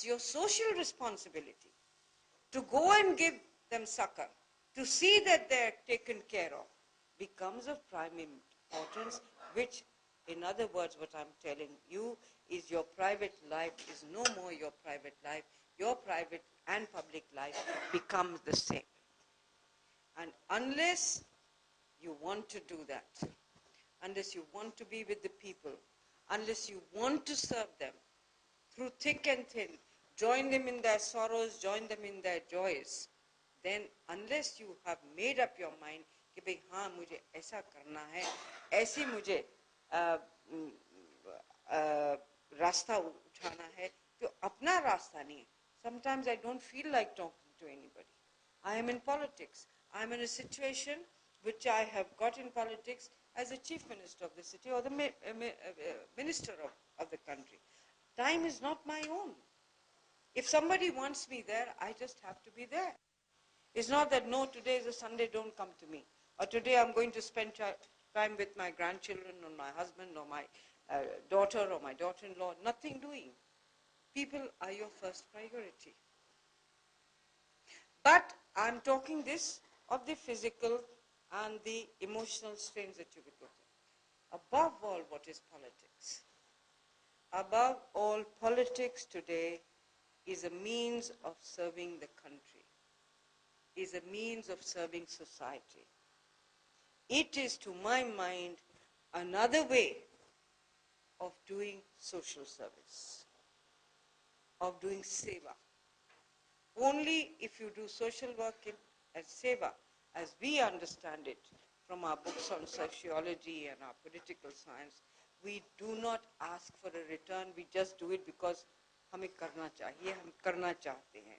your social responsibility to go and give them succor, to see that they're taken care of, becomes of prime importance, which, in other words, what I'm telling you is your private life is no more your private life. Your private and public life becomes the same. And unless you want to do that, unless you want to be with the people, unless you want to serve them through thick and thin, join them in their sorrows, join them in their joys, then unless you have made up your mind कि भाई हाँ मुझे ऐसा करना है, ऐसी मुझे रास्ता उठाना है, तो अपना रास्ता नहीं है. Sometimes I don't feel like talking to anybody. I am in politics. I am in a situation which I have got in politics as a chief minister of the city or the minister of the country. Time is not my own. If somebody wants me there, I just have to be there. It's not that, no, today is a Sunday, don't come to me. Or today I'm going to spend time with my grandchildren or my husband or my daughter or my daughter-in-law. Nothing doing. People are your first priority. But I'm talking this of the physical and the emotional strains that you will go through. Above all, what is politics? Above all, politics today is a means of serving the country, is a means of serving society. It is, to my mind, another way of doing social service, of doing seva. Only if you do social work as seva, as we understand it from our books on sociology and our political science, we do not ask for a return, we just do it because हमें करना चाहिए, हम करना चाहते हैं.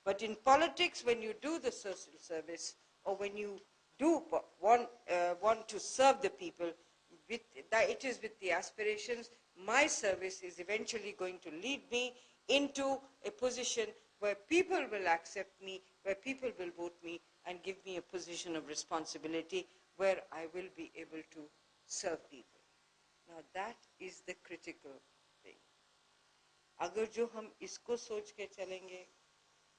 But in politics, when you do the social service, or when you do want to serve the people, it is with the aspirations, my service is eventually going to lead me into a position where people will accept me, where people will vote me and give me a position of responsibility where I will be able to serve people. Now that is the critical thing. अगर जो हम इसको सोच के चलेंगे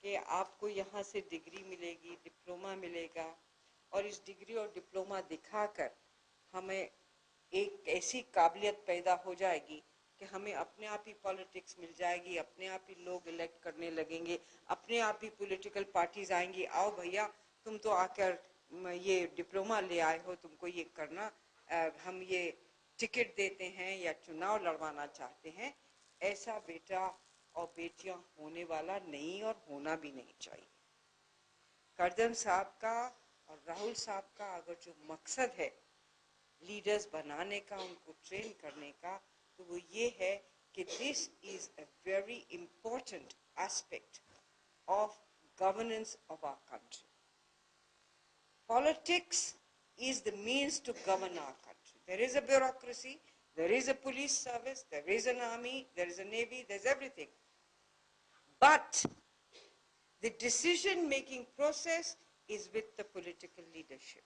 कि आपको यहाँ से डिग्री मिलेगी, डिप्लोमा मिलेगा, और इस डिग्री और डिप्लोमा दिखाकर हमें एक ऐसी काबिलियत पैदा हो जाएगी कि हमें अपने आप ही पॉलिटिक्स मिल जाएगी, अपने आप ही लोग इलेक्ट करने लगेंगे, अपने आप ही पॉलिटिकल पार्टीज आएंगी, आओ भैया तुम तो आकर ये डिप्लोमा ले आए हो, तुमको ये करना, हम ये टिकट देते हैं या चुनाव लड़वाना चाहते हैं. ऐसा बेटा और बेटियां होने वाला नहीं और होना भी नहीं चाहिए. करदम साहब का और राहुल साहब का अगर जो मकसद है लीडर्स बनाने का, उनको ट्रेन करने का, तो वो ये है कि this is a very important aspect of governance of our country. Politics is the means to govern our country. There is a bureaucracy, there is a police service, there is an army, there is a navy, there's everything. But the decision-making process is with the political leadership.